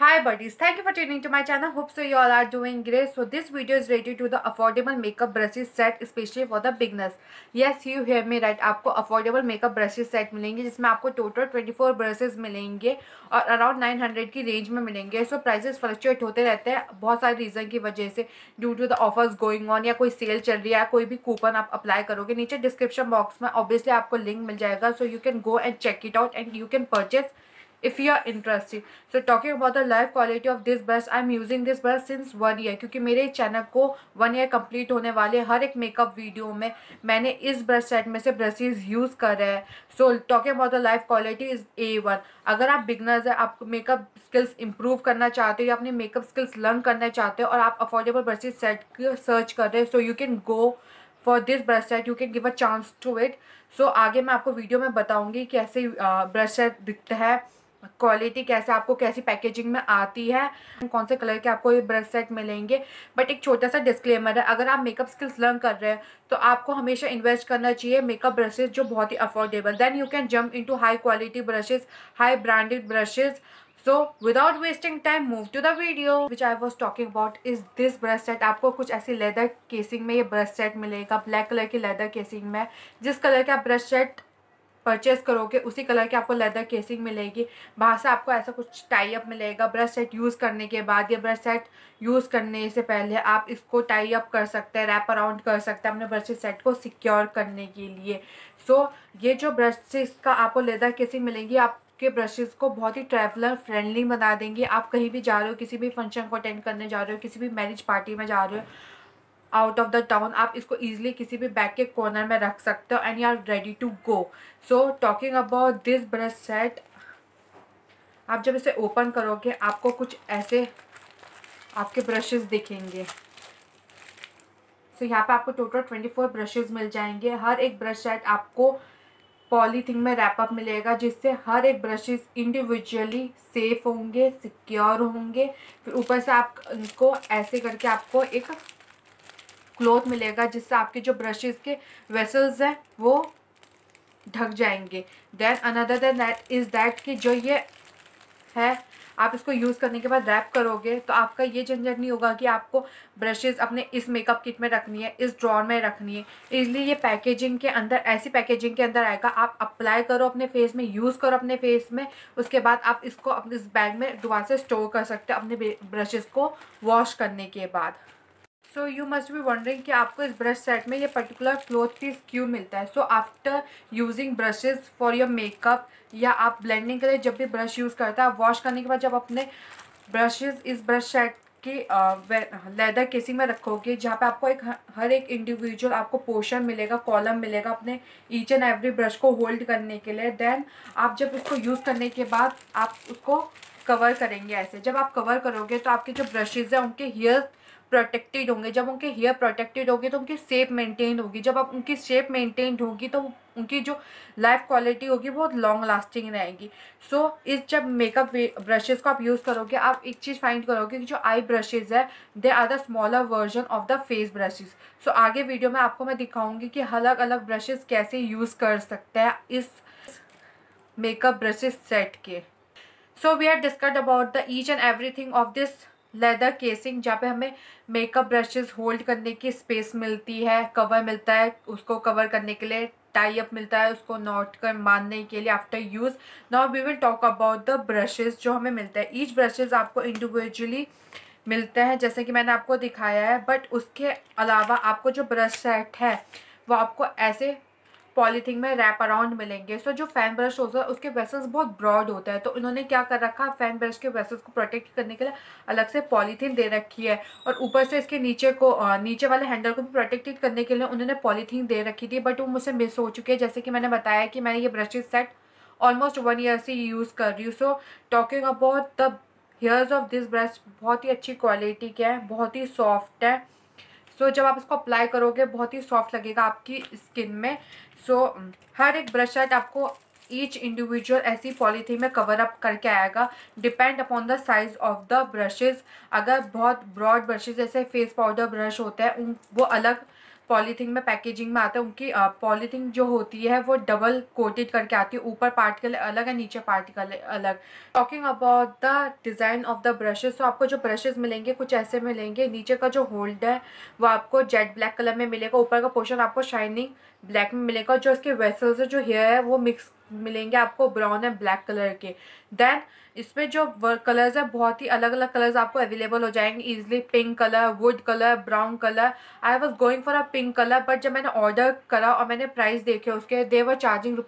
Hi buddies, thank you for tuning to my channel. Hope so you all are doing great. So this video is related to the affordable makeup brushes set especially for the beginners. Yes, you hear me right. आपको affordable makeup brushes set मिलेंगे जिसमें आपको total 24 brushes मिलेंगे और around 900 की range में मिलेंगे. सो prices fluctuate होते रहते हैं बहुत सारे रीज़न की वजह से, due to the offers going on या कोई सेल चल रही है या कोई भी कूपन आप अप्लाई करोगे. नीचे डिस्क्रिप्शन बॉक्स में ऑब्वियसली आपको लिंक मिल जाएगा. So you can go and check it out and you can purchase if you are interested. So talking about the live quality of this brush, I am using this brush since 1 year क्योंकि मेरे channel को 1 year complete होने वाले हर एक makeup video में मैंने इस brush set में से ब्रशेज यूज़ करे हैं. सो talking about the live quality is A1. अगर आप बिगनर्स हैं, आप मेकअप स्किल्स इंप्रूव करना चाहते हो या अपनी मेकअप स्किल्स लर्न करना चाहते हो और आप अफोर्डेबल ब्रशेज सेट सर्च कर रहे हो, so you can go for this brush set. You can give a chance to it. So आगे मैं आपको वीडियो में बताऊंगी कैसे ब्रश सेट दिखता है, क्वालिटी कैसे, आपको कैसी पैकेजिंग में आती है, कौन से कलर के आपको ये ब्रश सेट मिलेंगे. बट एक छोटा सा डिस्क्लेमर है, अगर आप मेकअप स्किल्स लर्न कर रहे हैं तो आपको हमेशा इन्वेस्ट करना चाहिए मेकअप ब्रशेज जो बहुत ही affordable. Then you can jump into high quality brushes, high branded brushes. So without wasting time, move to the video which I was talking about is this brush set. आपको कुछ ऐसी leather casing में ये brush set मिलेगा, black colour की leather casing में. जिस colour का ब्रश सेट परचेज करोगे उसी कलर की आपको लेदर केसिंग मिलेगी. बाहर से आपको ऐसा कुछ टाई अप मिलेगा. ब्रश सेट यूज़ करने के बाद या ब्रश सेट यूज़ करने से पहले आप इसको टाई अप कर सकते हैं, रैप अराउंड कर सकते हैं अपने ब्रश सेट को सिक्योर करने के लिए. सो ये जो ब्रशेस का आपको लेदर केसिंग मिलेंगी आपके ब्रशेस को बहुत ही ट्रैवलर फ्रेंडली बना देंगे. आप कहीं भी जा रहे हो, किसी भी फंक्शन को अटेंड करने जा रहे हो, किसी भी मैरिज पार्टी में जा रहे हो आउट ऑफ द टाउन, आप इसको ईजिली किसी भी बैग के कॉर्नर में रख सकते हो and you are ready to go. So talking about this brush set, आप जब इसे ओपन करोगे आपको कुछ ऐसे आपके ब्रशेस दिखेंगे. सो यहाँ पे आपको टोटल 24 ब्रशेस मिल जाएंगे. हर एक ब्रश सेट आपको पॉलीथीन में रैप अप मिलेगा जिससे हर एक ब्रशेस इंडिविजुअली सेफ होंगे, सिक्योर होंगे. फिर ऊपर से आप इनको ऐसे करके आपको एक क्लॉथ मिलेगा जिससे आपके जो ब्रशेस के वेसल्स हैं वो ढक जाएंगे. Then another then that is that कि जो ये है आप इसको यूज़ करने के बाद रैप करोगे तो आपका ये झंझट नहीं होगा कि आपको ब्रशेस अपने इस मेकअप किट में रखनी है, इस ड्रॉर में रखनी है. इसलिए ये पैकेजिंग के अंदर, ऐसी पैकेजिंग के अंदर आएगा. आप अप्लाई करो अपने फेस में, यूज़ करो अपने फेस में, उसके बाद आप इसको अपने इस बैग में दोबारा से स्टोर कर सकते हो अपने ब्रशेस को वॉश करने के बाद. So you must be wondering कि आपको इस ब्रश सेट में ये पर्टिकुलर क्लॉथ पीस क्यों मिलता है. So after using brushes for your makeup या आप ब्लेंडिंग के लिए जब भी ब्रश यूज़ करते हैं, आप वॉश करने के बाद जब अपने ब्रशेज इस ब्रश सेट की लेदर केसिंग में रखोगे जहाँ पे आपको हर एक इंडिविजुअल आपको पोर्शन मिलेगा, कॉलम मिलेगा अपने ईच एंड एवरी ब्रश को होल्ड करने के लिए. देन आप जब इसको यूज़ करने के बाद आप उसको कवर करेंगे ऐसे. जब आप कवर करोगे तो आपके जो ब्रशेज हैं उनके हेयर प्रोटेक्टेड होंगे. जब उनके हेयर प्रोटेक्टेड होगी तो उनकी शेप मेंटेन होगी. जब आप उनकी शेप मेंटेन होगी तो उनकी जो लाइफ क्वालिटी होगी बहुत लॉन्ग लास्टिंग रहेगी. सो इस जब मेकअप ब्रशेज़ को आप यूज़ करोगे आप एक चीज़ फाइंड करोगे कि जो आई ब्रशेज़ है they are the smaller version of the face brushes. So आगे वीडियो में आपको मैं दिखाऊंगी कि अलग अलग ब्रशेज़ कैसे यूज़ कर सकते हैं इस मेकअप ब्रशेज़ सेट के. So we have discussed about the each and everything of this leather casing जहाँ पे हमें मेकअप ब्रशेस होल्ड करने की स्पेस मिलती है, कवर मिलता है उसको कवर करने के लिए, टाई अप मिलता है उसको नॉट कर बांधने के लिए after use. Now we will talk about the brushes जो हमें मिलता है. ईच ब्रशेस आपको इंडिविजुअली मिलते हैं जैसे कि मैंने आपको दिखाया है. बट उसके अलावा आपको जो ब्रश सेट है वो आपको ऐसे पॉलीथीन में रैप अराउंड मिलेंगे. सो जो फैन ब्रश होता है उसके वेसल्स बहुत ब्रॉड होता है तो इन्होंने क्या कर रखा है, फैन ब्रश के वेसल्स को प्रोटेक्ट करने के लिए अलग से पॉलीथीन दे रखी है और ऊपर से इसके नीचे को नीचे वाले हैंडल को भी प्रोटेक्टेड करने के लिए उन्होंने पॉलीथीन दे रखी थी. बट वो मुझसे मिस हो चुकी है. जैसे कि मैंने बताया कि मैंने ये ब्रशेज सेट ऑलमोस्ट 1 ईयर से यूज़ कर रही हूँ. सो talking about the hairs of this brush, बहुत ही अच्छी क्वालिटी के है, बहुत ही सॉफ्ट है. सो जब आप इसको अप्लाई करोगे बहुत ही सॉफ्ट लगेगा आपकी स्किन में. सो हर एक ब्रश सेट आपको ईच इंडिविजुअल ऐसी पॉलीथीन में कवर अप करके आएगा. Depend upon the size of the brushes. अगर बहुत ब्रॉड ब्रशेज जैसे फेस पाउडर ब्रश होते हैं वो अलग पॉलीथीन में पैकेजिंग में आता है, उनकी पॉलीथीन जो होती है वो डबल कोटेड करके आती है, ऊपर पार्ट के लिए अलग है, नीचे पार्ट के लिए अलग। Talking about the design of the brushes, तो आपको जो ब्रशेस मिलेंगे कुछ ऐसे मिलेंगे। नीचे का जो होल्ड है वो आपको जेट ब्लैक कलर में मिलेगा, ऊपर का पोर्शन आपको शाइनिंग ब्लैक में मिलेगा। जो इसके वेसल्स है, जो हेयर है, वो मिक्स मिलेंगे आपको ब्राउन एंड ब्लैक कलर के। देन इसमें जो कलर्स है बहुत ही अलग अलग कलर्स आपको अवेलेबल हो जाएंगे easily. Pink colour, wood colour, brown colour. I was going for a pink colour, but जब मैंने ऑर्डर करा और मैंने प्राइस देखे उसके, दे वर charging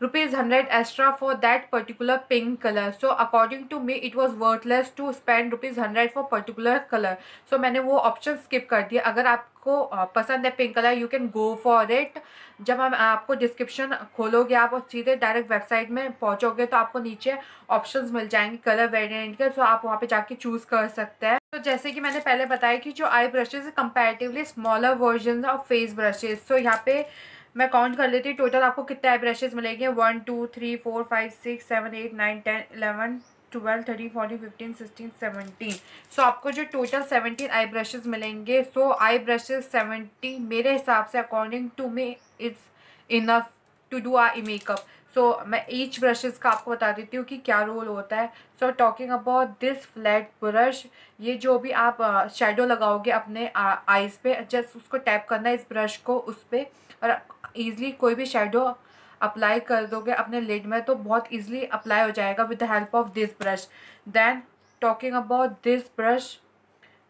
₹100 extra for that particular pink color. So according to me it was worthless to spend ₹100 for particular color. So मैंने वो option skip कर दिया। अगर आपको पसंद है pink colour, you can go for it. जब हम आपको डिस्क्रिप्शन खोलोगे आप और सीधे डायरेक्ट वेबसाइट में पहुंचोगे तो आपको नीचे ऑप्शंस मिल जाएंगे कलर वेरिएंट के, तो आप वहाँ पे जाके चूज कर सकते हैं। तो जैसे कि मैंने पहले बताया कि जो आई ब्रशेज है comparatively smaller version of face brushes. तो यहाँ पे मैं काउंट कर लेती हूँ टोटल आपको कितने आई ब्रशेज मिलेंगे। 1 2 3 4 5 6 7 8 9 10 11 12 13 14 15 16 17। सो आपको जो टोटल 17 आई ब्रशेज मिलेंगे। सो आई ब्रशेज 70 मेरे हिसाब से according to me it's enough to do eye makeup. So मैं ईच ब्रशेज का आपको बता देती हूँ कि क्या रोल होता है। सो talking about this flat brush, ये जो भी आप शेडो लगाओगे अपने आईज पे, जस्ट उसको टैप करना है इस ब्रश को उस पर, और ईजिली कोई भी शेडो अप्लाई कर दोगे अपने लिड में तो बहुत ईजिली अप्लाई हो जाएगा with the help of this brush. Then talking about this brush,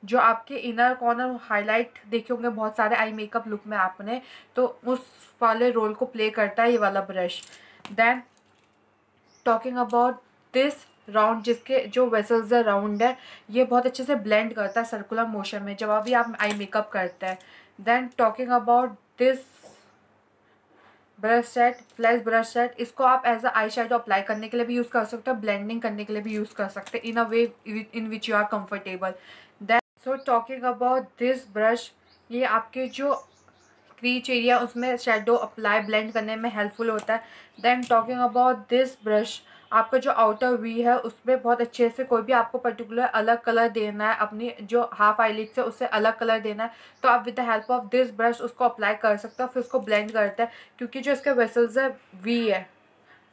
जो आपके इनर कॉर्नर हाईलाइट देखे होंगे बहुत सारे आई मेकअप लुक में आपने, तो उस वाले रोल को प्ले करता है ये वाला brush. Then talking about this round, जिसके जो वेसल्स है राउंड है, ये बहुत अच्छे से ब्लेंड करता है सर्कुलर मोशन में जब भी आप आई मेकअप करते हैं। Then talking about this brush set, flash brush set, इसको आप as a eye shadow apply करने के लिए भी यूज़ कर सकते हो, ब्लेंडिंग करने के लिए भी यूज़ कर सकते हैं in a way in which you are comfortable. Then so talking about this brush, ये आपके जो क्रीच एरिया उसमें शेडो अप्लाई ब्लेंड करने में हेल्पफुल होता है। Then talking about this brush, आपका जो आउटर वी है उसमें बहुत अच्छे से कोई भी आपको पर्टिकुलर अलग कलर देना है, अपनी जो हाफ आईलिड से उससे अलग कलर देना है, तो आप with the help of this brush उसको अप्लाई कर सकते हो। फिर उसको ब्लेंड करता है क्योंकि जो इसके वेसल्स है वी है,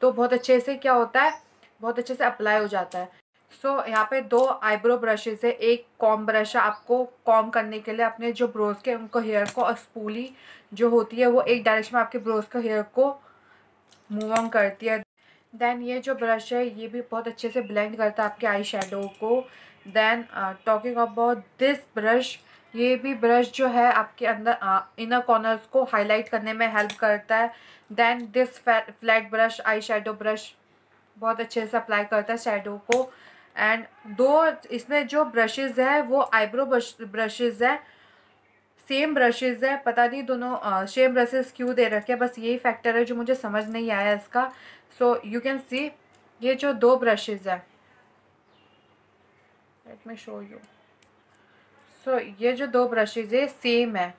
तो बहुत अच्छे से क्या होता है, बहुत अच्छे से अप्लाई हो जाता है। सो यहाँ पे 2 आईब्रो ब्रशेज है, एक कॉम ब्रश है आपको कॉम करने के लिए अपने जो ब्रोज के उनको हेयर को, और स्पूली जो होती है वो एक डायरेक्शन में आपके ब्रोज का हेयर को मूव ऑन करती है। देन ये जो ब्रश है ये भी बहुत अच्छे से ब्लेंड करता है आपके आई शेडो को। Then talking about this brush, ये भी ब्रश जो है आपके अंदर इनर कॉर्नर्स को हाईलाइट करने में हेल्प करता है। Then this flat brush, eye shadow brush, बहुत अच्छे से अप्लाई करता है शेडो को। एंड 2 इसमें जो ब्रशेज है वो आईब्रो ब्रशेज है, सेम ब्रशेज है, पता नहीं दोनों सेम ब्रशेज क्यों दे रखे हैं, बस यही फैक्टर है जो मुझे समझ नहीं आया इसका। सो यू कैन सी ये जो 2 ब्रशेज है, लेट मी शो यू। सो ये जो 2 ब्रशेज है सेम है,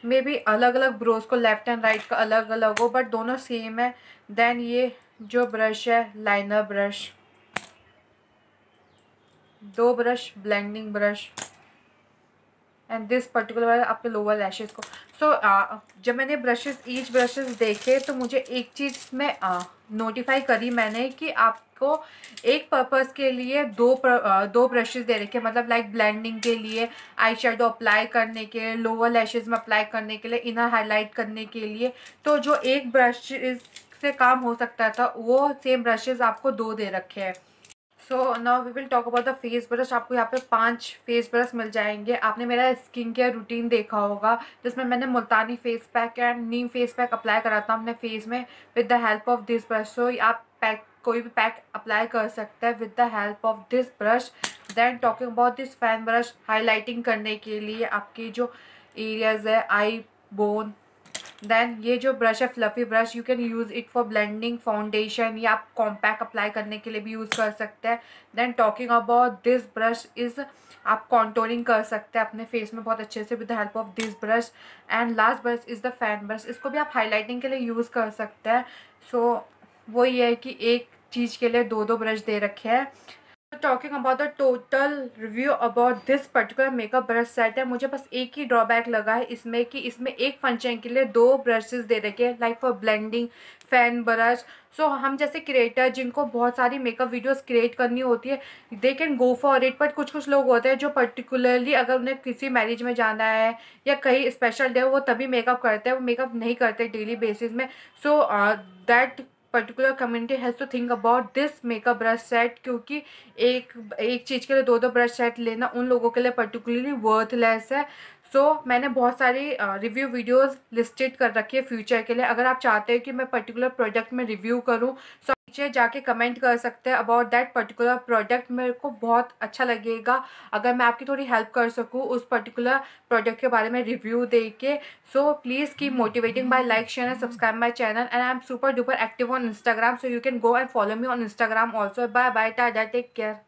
मे बी अलग अलग ब्रोज को लेफ्ट एंड राइट का अलग अलग हो, बट दोनों सेम है। देन ये जो ब्रश है liner brush, 2 brush blending brush, and this particular आपके लोअर लैशेज को। सो जब मैंने ईच ब्रशेज देखे तो मुझे एक चीज़ में नोटिफाई करी मैंने कि आपको एक पर्पस के लिए 2 ब्रशेज दे रखे, मतलब लाइक ब्लेंडिंग के लिए, आई शेडो अप्लाई करने के लिए, लोअर लैशेज में अप्लाई करने के लिए, इनर हाईलाइट करने के लिए। तो जो एक ब्रश से काम हो सकता था वो सेम ब्रशेज आपको 2 दे रखे हैं। So now we will talk about the face brush. आपको यहाँ पे 5 फेस ब्रश मिल जाएंगे। आपने मेरा स्किन केयर रूटीन देखा होगा जिसमें मैंने Multani face pack and neem face pack apply करा था अपने फेस में with the help of this brush. So आप कोई भी पैक अप्लाई कर सकते हैं with the help of this brush. Then talking about this fan brush, highlighting करने के लिए आपके जो एरियाज है आई बोन। देन ये जो ब्रश है fluffy brush, you can use it for blending foundation, या आप कॉम्पैक्ट अप्लाई करने के लिए भी यूज़ कर सकते हैं। Then talking about this brush is आप कॉन्टोरिंग कर सकते हैं अपने फेस में बहुत अच्छे से with the help of this brush. And last brush is the fan brush, इसको भी आप हाईलाइटिंग के लिए यूज़ कर सकते हैं। सो वो ये है कि एक चीज़ के लिए 2 ब्रश दे रखे हैं। Talking about the total review about this particular makeup brush set है, मुझे बस एक ही ड्रॉबैक लगा है इसमें कि इसमें एक फंक्शन के लिए 2 ब्रशेस दे रखे हैं, like for blending, fan brush. So हम जैसे क्रिएटर जिनको बहुत सारी मेकअप वीडियोस क्रिएट करनी होती है, they can go for it. But कुछ कुछ लोग होते हैं जो पर्टिकुलरली अगर उन्हें किसी मैरिज में जाना है या कहीं स्पेशल डे वो तभी मेकअप करते हैं, वो मेकअप नहीं करते डेली बेसिस में। So that particular community has to think about this makeup brush set, क्योंकि एक एक चीज़ के लिए 2 ब्रश सेट लेना उन लोगों के लिए पर्टिकुलरली वर्थलेस है। सो मैंने बहुत सारी रिव्यू वीडियोस लिस्टेड कर रखी है फ्यूचर के लिए। अगर आप चाहते हो कि मैं पर्टिकुलर प्रोडक्ट में रिव्यू करूं, सो नीचे जाके कमेंट कर सकते हैं अबाउट दैट पर्टिकुलर प्रोडक्ट। मेरे को बहुत अच्छा लगेगा अगर मैं आपकी थोड़ी हेल्प कर सकूं उस पर्टिकुलर प्रोडक्ट के बारे में रिव्यू दे के। So please keep motivating by like, share and subscribe my channel, and I am super duper active on Instagram, so you can go and follow me on Instagram also. Bye bye, tada, take care.